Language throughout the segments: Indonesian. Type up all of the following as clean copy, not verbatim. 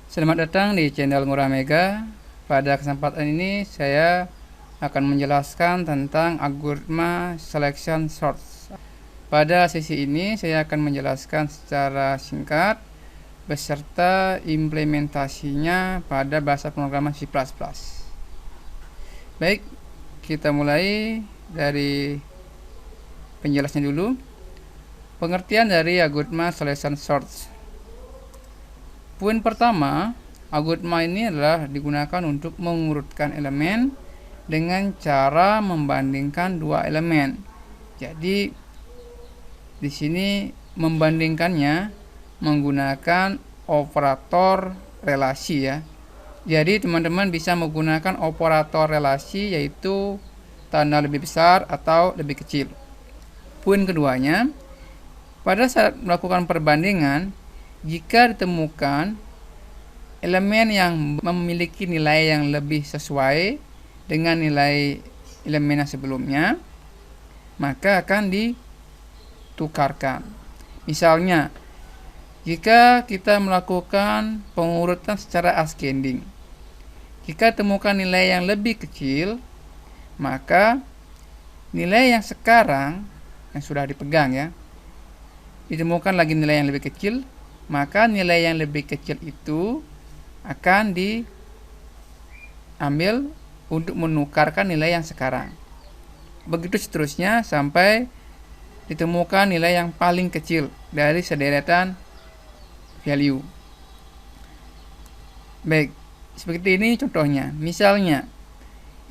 Selamat datang di channel Ngurah Mega. Pada kesempatan ini saya akan menjelaskan tentang algoritma selection sort. Pada sesi ini saya akan menjelaskan secara singkat beserta implementasinya pada bahasa pemrograman C++. Baik, kita mulai dari penjelasan dulu. Pengertian dari algoritma selection sort. Poin pertama, algoritma ini adalah digunakan untuk mengurutkan elemen dengan cara membandingkan dua elemen. Jadi di sini membandingkannya menggunakan operator relasi ya. Jadi teman-teman bisa menggunakan operator relasi yaitu tanda lebih besar atau lebih kecil. Poin keduanya, pada saat melakukan perbandingan, jika ditemukan elemen yang memiliki nilai yang lebih sesuai dengan nilai elemen yang sebelumnya, maka akan ditukarkan. Misalnya, jika kita melakukan pengurutan secara ascending, jika temukan nilai yang lebih kecil, maka nilai yang sekarang yang sudah dipegang ya, ditemukan lagi nilai yang lebih kecil, maka nilai yang lebih kecil itu akan diambil untuk menukarkan nilai yang sekarang. Begitu seterusnya sampai ditemukan nilai yang paling kecil dari sederetan value. Baik, seperti ini contohnya. Misalnya,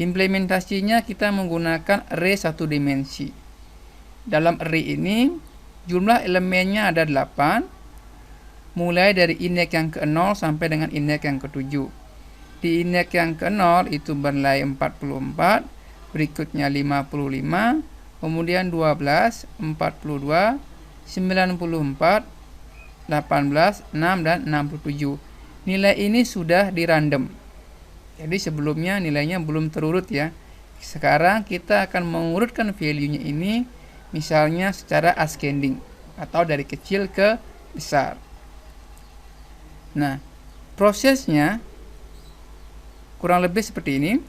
implementasinya kita menggunakan array satu dimensi. Dalam array ini, jumlah elemennya ada 8, mulai dari index yang ke-0 sampai dengan index yang ke-7. Di index yang ke-0 itu bernilai 44, berikutnya 55, kemudian 12, 42, 94, 18, 6, dan 67. Nilai ini sudah di random. Jadi sebelumnya nilainya belum terurut ya. Sekarang kita akan mengurutkan value-nya ini misalnya secara ascending atau dari kecil ke besar. Nah, prosesnya kurang lebih seperti ini.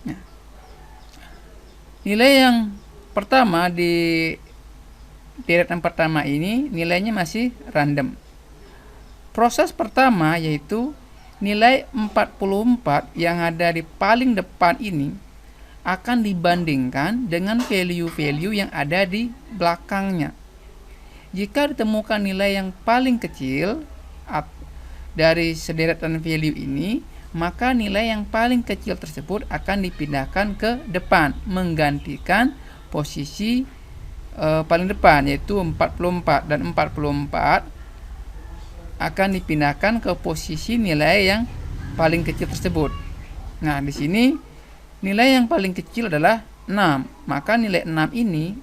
Nah, nilai yang pertama di deretan pertama ini nilainya masih random. Proses pertama yaitu nilai 44 yang ada di paling depan ini akan dibandingkan dengan value-value yang ada di belakangnya. Jika ditemukan nilai yang paling kecil dari sederetan value ini, maka nilai yang paling kecil tersebut akan dipindahkan ke depan, menggantikan posisi paling depan, yaitu 44, dan 44 akan dipindahkan ke posisi nilai yang paling kecil tersebut. Nah, di sini nilai yang paling kecil adalah 6, maka nilai 6 ini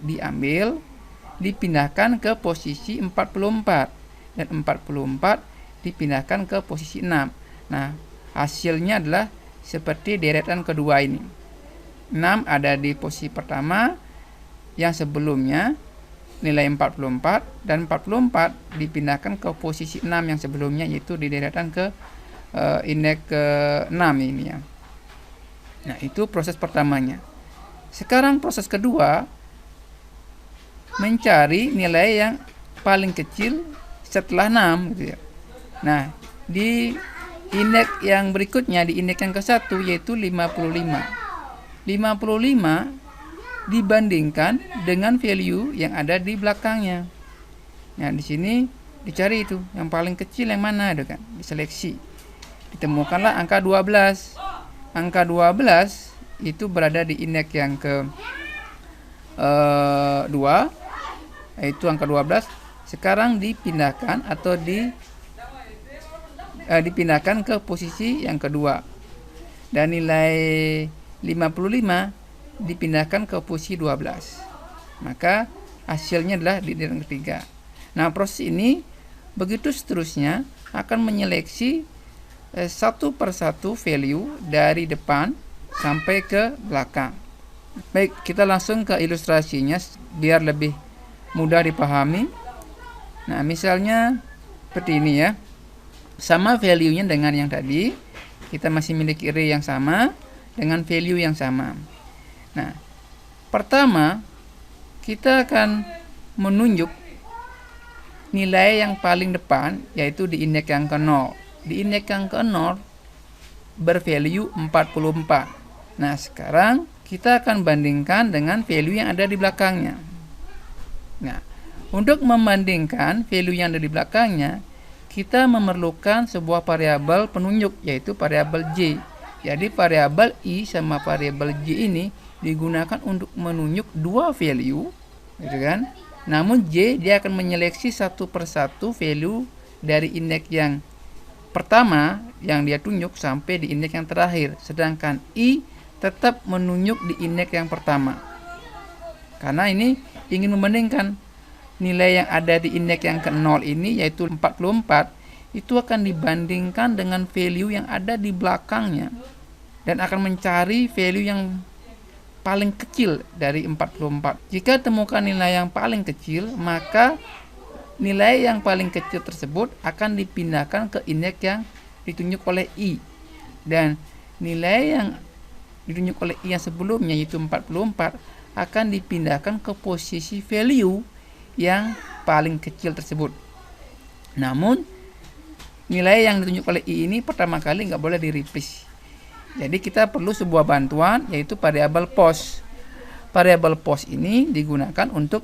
dipindahkan ke posisi 44 dan 44 dipindahkan ke posisi 6. Nah, hasilnya adalah seperti deretan kedua ini. 6 ada di posisi pertama yang sebelumnya nilai 44 dan 44 dipindahkan ke posisi 6 yang sebelumnya yaitu di deretan ke indeks ke-6 ini ya. Nah, itu proses pertamanya. Sekarang proses kedua mencari nilai yang paling kecil setelah 6 gitu ya. Nah, di indeks yang berikutnya, di indeks yang ke-1 yaitu 55. 55 dibandingkan dengan value yang ada di belakangnya. Nah, di sini dicari itu yang paling kecil yang mana itu kan, diseleksi. Ditemukanlah angka 12. Angka 12 itu berada di indeks yang ke 2, yaitu angka 12 sekarang dipindahkan atau dipindahkan ke posisi yang kedua, dan nilai 55 dipindahkan ke posisi 12, maka hasilnya adalah di deretan ketiga. Nah, proses ini begitu seterusnya akan menyeleksi satu persatu value dari depan sampai ke belakang. Baik, kita langsung ke ilustrasinya biar lebih mudah dipahami. Nah, misalnya seperti ini ya. sama value-nya dengan yang tadi. Kita masih memiliki array yang sama dengan value yang sama. Nah, pertama kita akan menunjuk nilai yang paling depan, yaitu di indeks yang ke-0. Di indeks yang ke-0 bervalue 44. Nah, sekarang kita akan bandingkan dengan value yang ada di belakangnya. Nah, untuk membandingkan value yang ada di belakangnya, kita memerlukan sebuah variabel penunjuk, yaitu variabel J. Jadi variabel I sama variabel J ini digunakan untuk menunjuk dua value, gitu kan? Namun J dia akan menyeleksi satu persatu value dari indeks yang pertama yang dia tunjuk sampai di indeks yang terakhir, sedangkan I tetap menunjuk di indeks yang pertama. Karena ini ingin membandingkan nilai yang ada di indeks yang ke-0 ini, yaitu 44, itu akan dibandingkan dengan value yang ada di belakangnya dan akan mencari value yang paling kecil dari 44. Jika temukan nilai yang paling kecil, maka nilai yang paling kecil tersebut akan dipindahkan ke indeks yang ditunjuk oleh I, dan nilai yang ditunjuk oleh I yang sebelumnya, yaitu 44, akan dipindahkan ke posisi value yang paling kecil tersebut. Namun nilai yang ditunjuk oleh I ini pertama kali nggak boleh di replace. Jadi kita perlu sebuah bantuan, yaitu variabel post. Variabel post ini digunakan untuk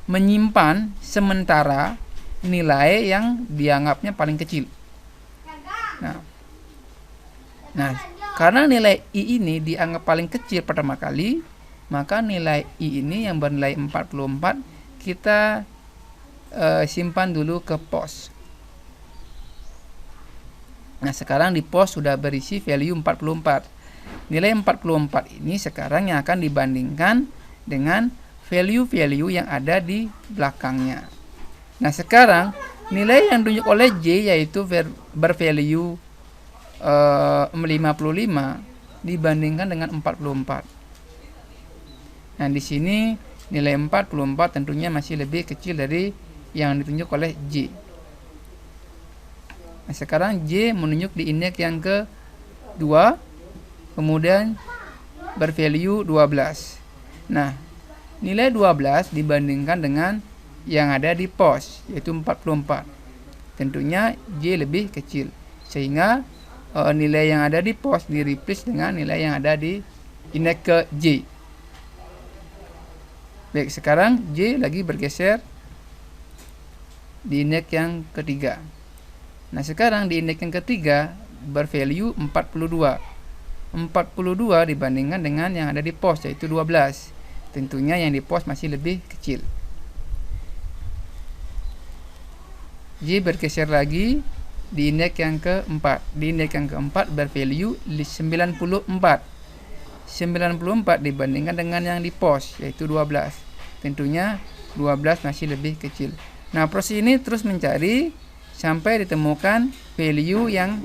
menyimpan sementara nilai yang dianggapnya paling kecil. Nah, karena nilai I ini dianggap paling kecil pertama kali, maka nilai I ini yang bernilai 44 kita simpan dulu ke post. Nah, sekarang di post sudah berisi value 44. Nilai 44 ini sekarang yang akan dibandingkan dengan value-value yang ada di belakangnya. Nah, sekarang nilai yang ditunjuk oleh J, yaitu bervalue 55, dibandingkan dengan 44. Nah, di sini nilai 44 tentunya masih lebih kecil dari yang ditunjuk oleh J. Nah, sekarang J menunjuk di indeks yang ke-2, kemudian bervalue 12. Nah, nilai 12 dibandingkan dengan yang ada di post, yaitu 44. Tentunya J lebih kecil, sehingga nilai yang ada di post di replace dengan nilai yang ada di indeks ke J. Baik, sekarang J lagi bergeser di indeks yang ketiga. Nah, sekarang di indeks yang ketiga bervalue 42. 42 dibandingkan dengan yang ada di post, yaitu 12. Tentunya yang di post masih lebih kecil. J bergeser lagi di indeks yang keempat. Di indeks yang keempat bervalue 94. 94 dibandingkan dengan yang di post, yaitu 12. Tentunya 12 masih lebih kecil. Nah, proses ini terus mencari sampai ditemukan value yang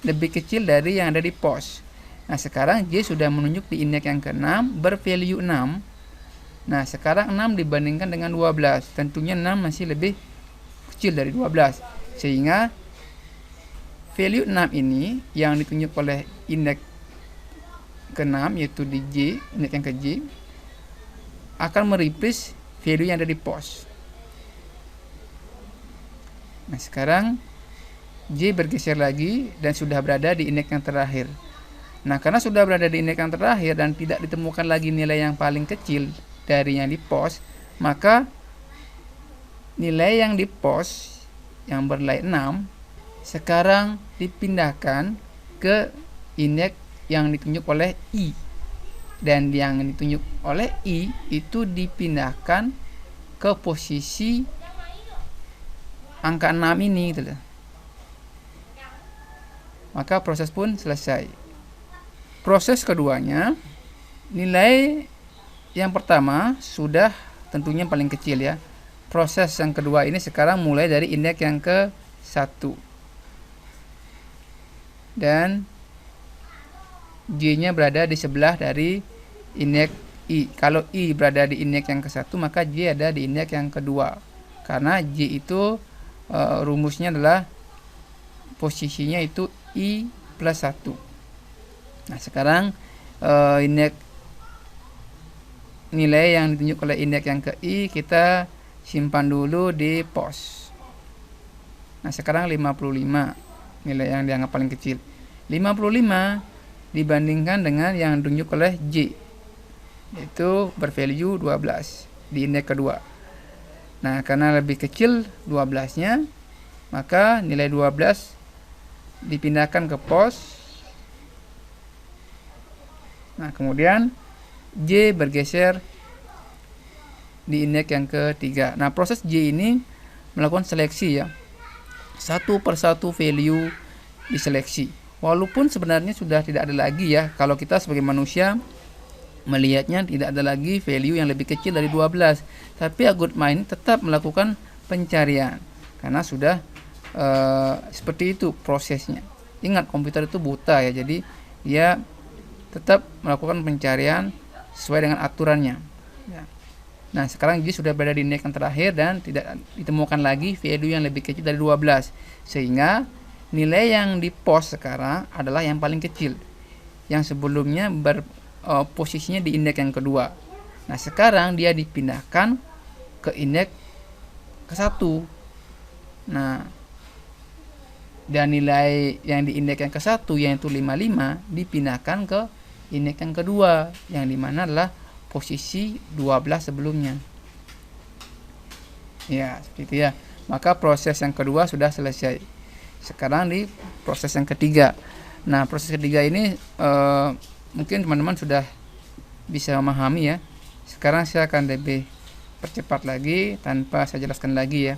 lebih kecil dari yang ada di post. Nah, sekarang J sudah menunjuk di indeks yang ke-6 bervalue 6. Nah, sekarang 6 dibandingkan dengan 12. Tentunya 6 masih lebih kecil dari 12. Sehingga value 6 ini yang ditunjuk oleh indeks ke-6, yaitu di J, indeks yang ke J, akan mereplace value yang ada di post. Nah, sekarang J bergeser lagi dan sudah berada di indeks yang terakhir. Nah, karena sudah berada di indeks yang terakhir dan tidak ditemukan lagi nilai yang paling kecil dari yang di post, maka nilai yang di post yang bernilai 6 sekarang dipindahkan ke indeks yang ditunjuk oleh I, dan yang ditunjuk oleh I itu dipindahkan ke posisi angka 6 ini gitu loh. Maka proses pun selesai. Proses keduanya, nilai yang pertama sudah tentunya paling kecil ya. Proses yang kedua ini sekarang mulai dari indeks yang ke-1. Dan J-nya berada di sebelah dari indeks I. Kalau I berada di indeks yang ke-1, maka J ada di indeks yang kedua. Karena J itu rumusnya adalah posisinya itu I plus 1. Nah, sekarang indeks nilai yang ditunjuk oleh indeks yang ke I kita simpan dulu di pos. Nah, sekarang 55 nilai yang dianggap paling kecil. 55 dibandingkan dengan yang ditunjuk oleh J, yaitu bervalue 12 di indeks kedua. Nah, karena lebih kecil 12-nya, maka nilai 12 dipindahkan ke pos. Nah, kemudian J bergeser di indeks yang ketiga. Nah, proses J ini melakukan seleksi ya. Satu persatu value diseleksi. Walaupun sebenarnya sudah tidak ada lagi ya, kalau kita sebagai manusia melihatnya tidak ada lagi value yang lebih kecil dari 12. Tapi algoritma ini tetap melakukan pencarian karena sudah seperti itu prosesnya. Ingat, komputer itu buta ya, jadi dia tetap melakukan pencarian sesuai dengan aturannya ya. Nah, sekarang J sudah berada di indeks yang terakhir dan tidak ditemukan lagi value yang lebih kecil dari 12, sehingga nilai yang di pos sekarang adalah yang paling kecil, yang sebelumnya posisinya di indeks yang kedua. Nah, sekarang dia dipindahkan ke indeks ke-1. Nah, dan nilai yang di indeks yang ke-1 yaitu 55 dipindahkan ke indeks yang kedua, yang dimana adalah posisi 12 sebelumnya. Ya, seperti itu ya. Maka proses yang kedua sudah selesai. Sekarang di proses yang ketiga. Nah, proses ketiga ini mungkin teman-teman sudah bisa memahami ya. Sekarang saya akan lebih percepat lagi tanpa saya jelaskan lagi ya.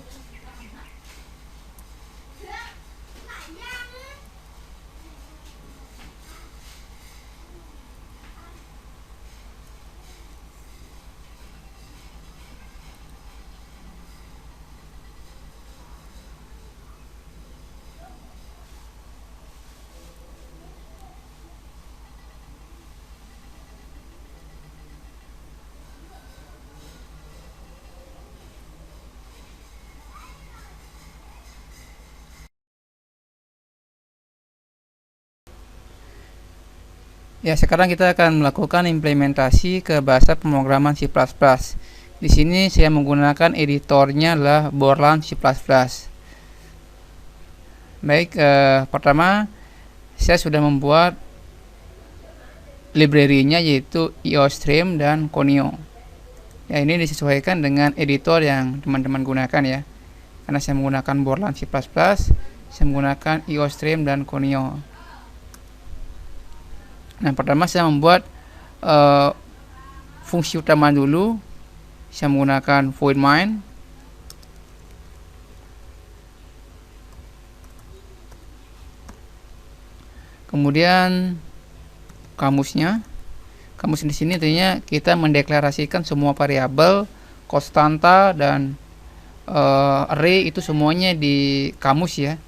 Ya, sekarang kita akan melakukan implementasi ke bahasa pemrograman C++. Di sini saya menggunakan editornya adalah Borland C++. Baik, pertama saya sudah membuat library-nya yaitu IOStream dan Conio. Ya, ini disesuaikan dengan editor yang teman-teman gunakan ya. Karena saya menggunakan Borland C++, saya menggunakan IOStream dan Conio. Nah, pertama saya membuat fungsi utama dulu. Saya menggunakan void main. Kemudian kamusnya. Kamus di sini tentunya kita mendeklarasikan semua variabel, konstanta dan array itu semuanya di kamus ya.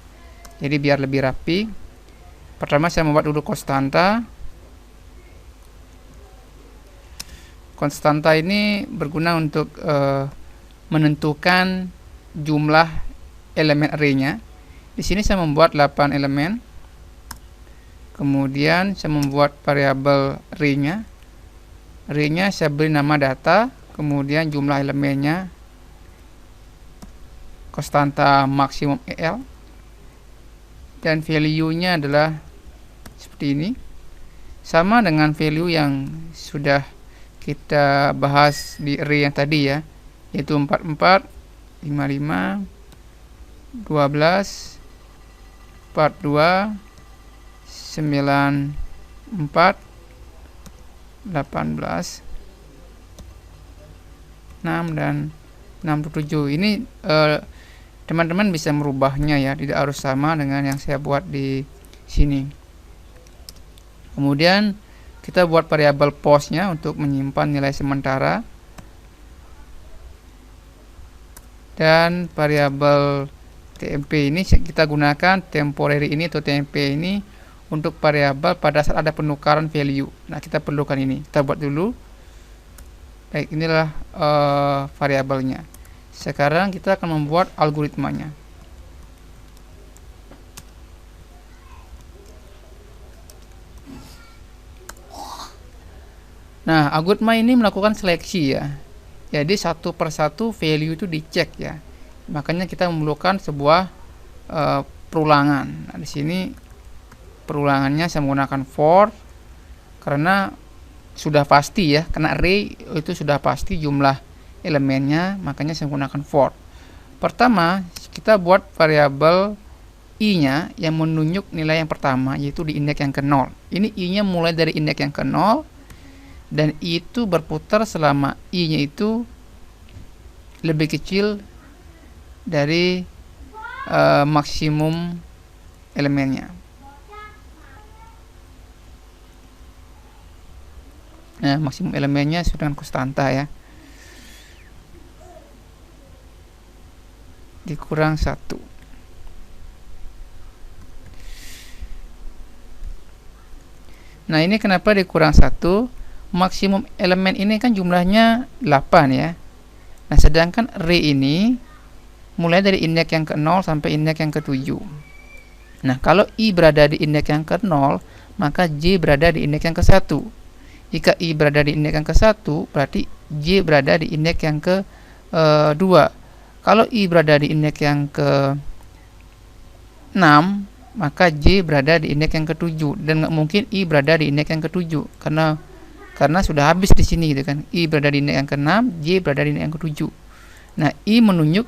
Jadi biar lebih rapi. Pertama saya membuat dulu konstanta. Konstanta ini berguna untuk menentukan jumlah elemen array-nya. Di sini saya membuat 8 elemen. Kemudian saya membuat variabel array-nya. Array-nya saya beri nama data, kemudian jumlah elemennya konstanta maksimum EL. Dan value-nya adalah seperti ini. Sama dengan value yang sudah kita bahas di array yang tadi ya, yaitu 44, 55, 12, 42, 94, 18, 6 dan 67. Ini teman-teman bisa merubahnya ya, tidak harus sama dengan yang saya buat di sini. Kemudian kita buat variabel postnya untuk menyimpan nilai sementara, dan variabel TMP ini kita gunakan temporary ini atau TMP ini untuk variabel pada saat ada penukaran value. Nah, kita perlukan ini, kita buat dulu. Baik, inilah variabelnya. Sekarang kita akan membuat algoritmanya. Nah, algoritma ini melakukan seleksi ya. Jadi satu persatu value itu dicek ya. Makanya kita memerlukan sebuah perulangan. Nah, di sini perulangannya saya menggunakan for karena sudah pasti ya, karena array itu sudah pasti jumlah elemennya, makanya saya menggunakan for. Pertama, kita buat variabel i-nya yang menunjuk nilai yang pertama, yaitu di indeks yang ke-0. Ini i-nya mulai dari indeks yang ke-0 dan i itu berputar selama i-nya itu lebih kecil dari maksimum elemennya. Nah, maksimum elemennya sudah dengan konstanta ya, dikurang 1. Nah, ini kenapa dikurang 1? Maksimum elemen ini kan jumlahnya 8 ya. Nah, sedangkan array ini mulai dari indeks yang ke-0 sampai indeks yang ke-7. Nah, kalau i berada di indeks yang ke-0, maka j berada di indeks yang ke-1. Jika i berada di indeks yang ke-1, berarti j berada di indeks yang ke-2. Kalau i berada di indeks yang ke-6, maka j berada di indeks yang ke-7, dan nggak mungkin i berada di indeks yang ke-7 karena sudah habis di sini gitu kan. I berada di indeks yang ke-6, j berada di indeks yang ke-7. Nah, i menunjuk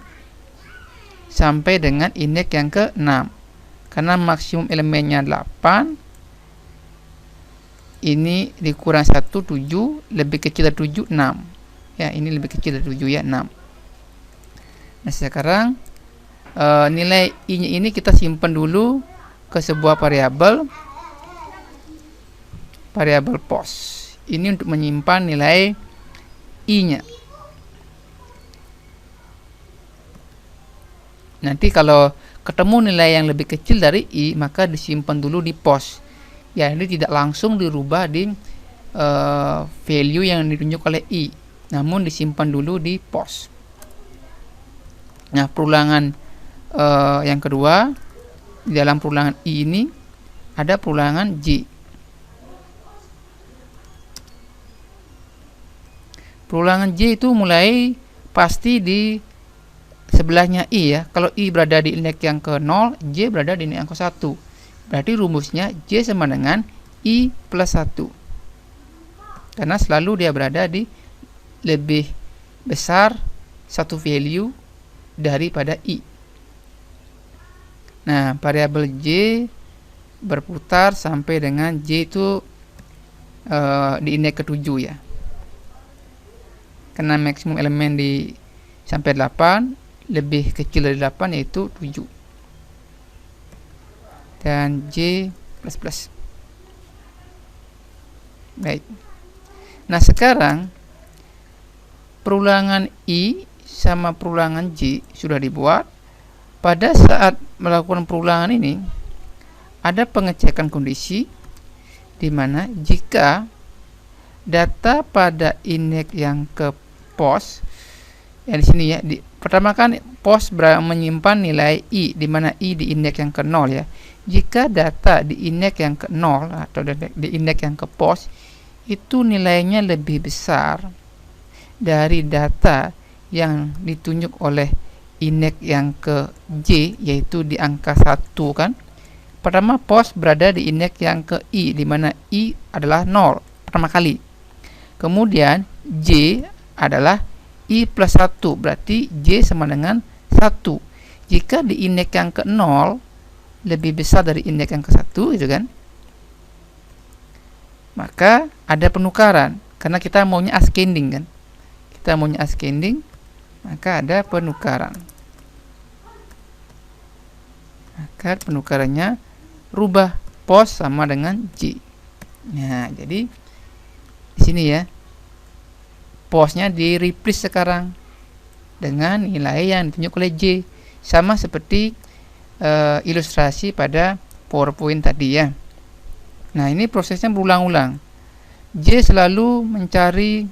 sampai dengan indeks yang ke-6. Karena maksimum elemennya 8, ini dikurang 1, 7, lebih kecil dari 7, 6. Ya, ini lebih kecil dari 7 ya, 6. Nah, sekarang nilai i-nya ini kita simpan dulu ke sebuah variabel post. Ini untuk menyimpan nilai i-nya. Nanti kalau ketemu nilai yang lebih kecil dari i, maka disimpan dulu di post. Ya, ini tidak langsung dirubah di value yang ditunjuk oleh i, namun disimpan dulu di post. Nah, perulangan yang kedua, di dalam perulangan i ini ada perulangan j. Perulangan j itu mulai pasti di sebelahnya i ya. Kalau i berada di indeks yang ke-0, j berada di indeks yang ke-1. Berarti rumusnya j sama dengan i plus 1. Karena selalu dia berada di lebih besar satu value daripada i. Nah, variabel j berputar sampai dengan j itu di indeks ke-7 ya. Karena maksimum elemen di sampai 8, lebih kecil dari 8 yaitu 7. Dan j plus plus. Baik. Nah, sekarang perulangan i sama perulangan j sudah dibuat. Pada saat melakukan perulangan ini ada pengecekan kondisi di mana jika data pada indeks yang ke post, ya di sini ya, pertama kan post menyimpan nilai i, di mana i di indeks yang ke-0 ya. Jika data di indeks yang ke-0 atau di indeks yang ke post itu nilainya lebih besar dari data yang ditunjuk oleh indeks yang ke j, yaitu di angka 1 kan. Pertama, post berada di indeks yang ke i, di mana i adalah 0 pertama kali. Kemudian j adalah i plus 1, berarti j sama dengan 1. Jika di indeks yang ke-0 lebih besar dari indeks yang ke-1 gitu kan, maka ada penukaran. Karena kita maunya ascending kan, kita maunya ascending, maka ada penukaran. Maka penukarannya rubah post sama dengan j. Nah, jadi di sini ya, postnya di replace sekarang dengan nilai yang ditunjuk oleh j, sama seperti ilustrasi pada PowerPoint tadi ya. Nah, ini prosesnya berulang-ulang. J selalu mencari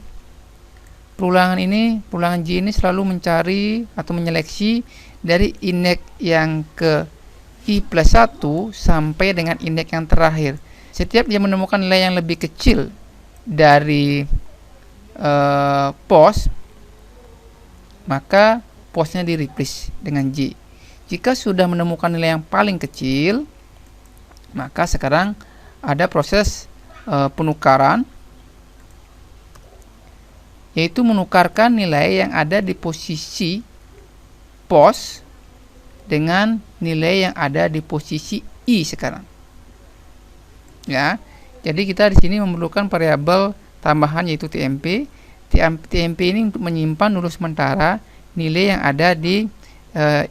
perulangan j ini selalu mencari atau menyeleksi dari indeks yang ke i plus 1 sampai dengan indeks yang terakhir. Setiap dia menemukan nilai yang lebih kecil dari pos, maka posnya di replace dengan J. Jika sudah menemukan nilai yang paling kecil, maka sekarang ada proses penukaran, yaitu menukarkan nilai yang ada di posisi pos dengan nilai yang ada di posisi I sekarang. Ya, jadi kita di sini memerlukan variabel tambahan yaitu TMP. TMP ini untuk menyimpan dulu sementara nilai yang ada di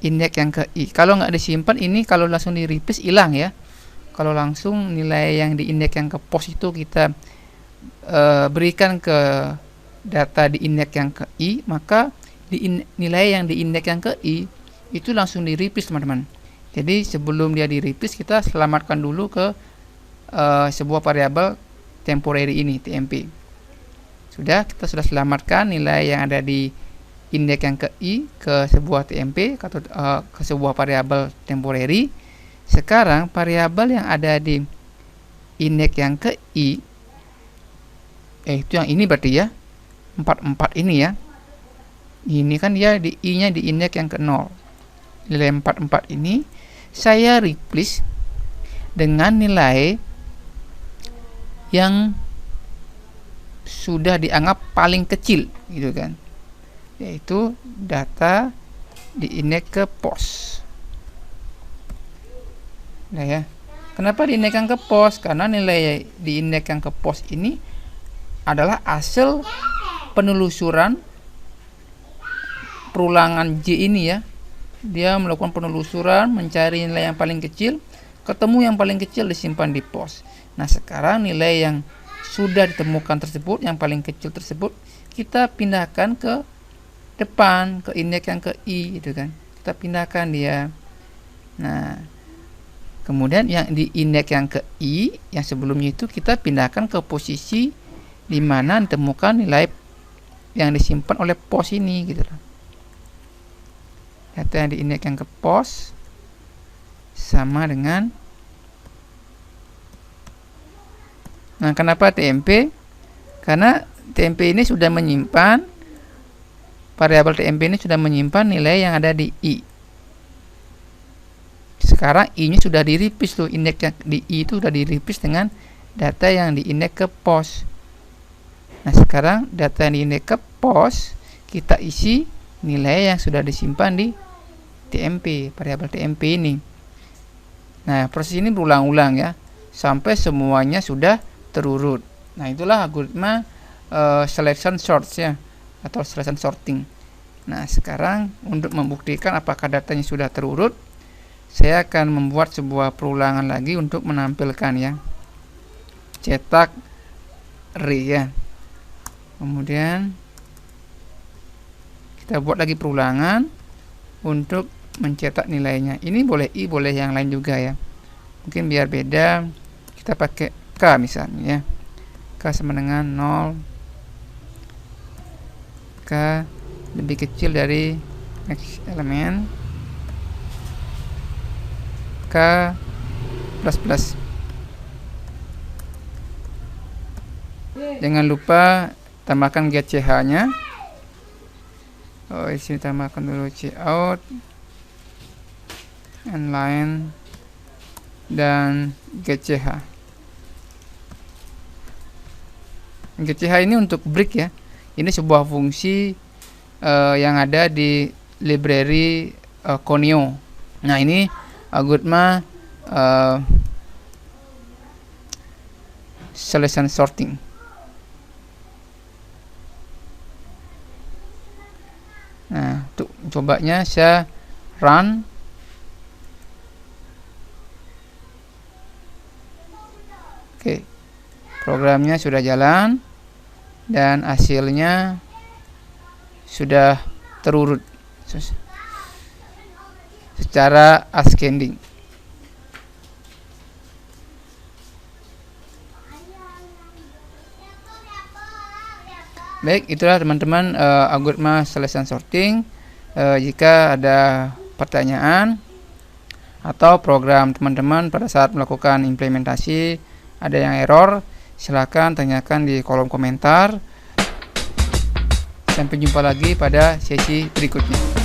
indeks yang ke I. Kalau nggak disimpan ini, kalau langsung di replace hilang ya. Kalau langsung nilai yang di indeks yang ke pos itu kita berikan ke data di indeks yang ke I, maka nilai yang di indeks yang ke I itu langsung di replace teman-teman. Jadi sebelum dia di replace, kita selamatkan dulu ke sebuah variabel temporary ini, TMP. Kita sudah selamatkan nilai yang ada di indeks yang ke I ke sebuah TMP atau ke sebuah variabel temporary. Sekarang variabel yang ada di indeks yang ke I, itu yang ini berarti ya, 44 ini ya. Ini kan dia di I-nya di indeks yang ke 0. Nilai 44 ini saya replace dengan nilai yang sudah dianggap paling kecil gitu kan, yaitu data di indeks ke pos. Nah ya, kenapa di indeks yang ke pos? Karena nilai di indeks yang ke pos ini adalah hasil penelusuran perulangan J ini ya. Dia melakukan penelusuran, mencari nilai yang paling kecil, ketemu yang paling kecil, disimpan di pos. Nah sekarang nilai yang sudah ditemukan tersebut, yang paling kecil tersebut, kita pindahkan ke depan, ke indeks yang ke I gitu kan. Kita pindahkan dia. Nah kemudian yang di indeks yang ke I, yang sebelumnya itu kita pindahkan ke posisi di mana ditemukan nilai yang disimpan oleh pos ini gitu loh. Data yang di indeks yang ke pos sama dengan, nah kenapa TMP? Karena TMP ini sudah menyimpan, variabel TMP ini sudah menyimpan nilai yang ada di I. Sekarang I nya sudah di replace tuh, indeks yang di I itu sudah di replace dengan data yang di indeks ke pos. Nah sekarang data yang di indeks ke pos, kita isi nilai yang sudah disimpan di TMP, variabel TMP ini. Nah proses ini berulang-ulang ya, sampai semuanya sudah terurut. Nah itulah algoritma selection sort ya, atau selection sorting. Nah sekarang untuk membuktikan apakah datanya sudah terurut, saya akan membuat sebuah perulangan lagi untuk menampilkan ya, cetak array ya. Kemudian kita buat lagi perulangan untuk mencetak nilainya. Ini boleh I, boleh yang lain juga ya. Mungkin biar beda, kita pakai K misalnya ya. K sama dengan 0. K lebih kecil dari X elemen. K plus. Jangan lupa tambahkan GCH-nya. Di sini tambahkan dulu cout, line, dan GCH. GCH ini untuk break ya. Ini sebuah fungsi yang ada di library Conio. Nah ini algoritma selection sorting. Nah, untuk cobanya saya run. Oke. Programnya sudah jalan dan hasilnya sudah terurut secara ascending. Baik, itulah teman-teman algoritma selection sorting. Jika ada pertanyaan atau program teman-teman pada saat melakukan implementasi ada yang error, Silakan tanyakan di kolom komentar. Sampai jumpa lagi pada sesi berikutnya.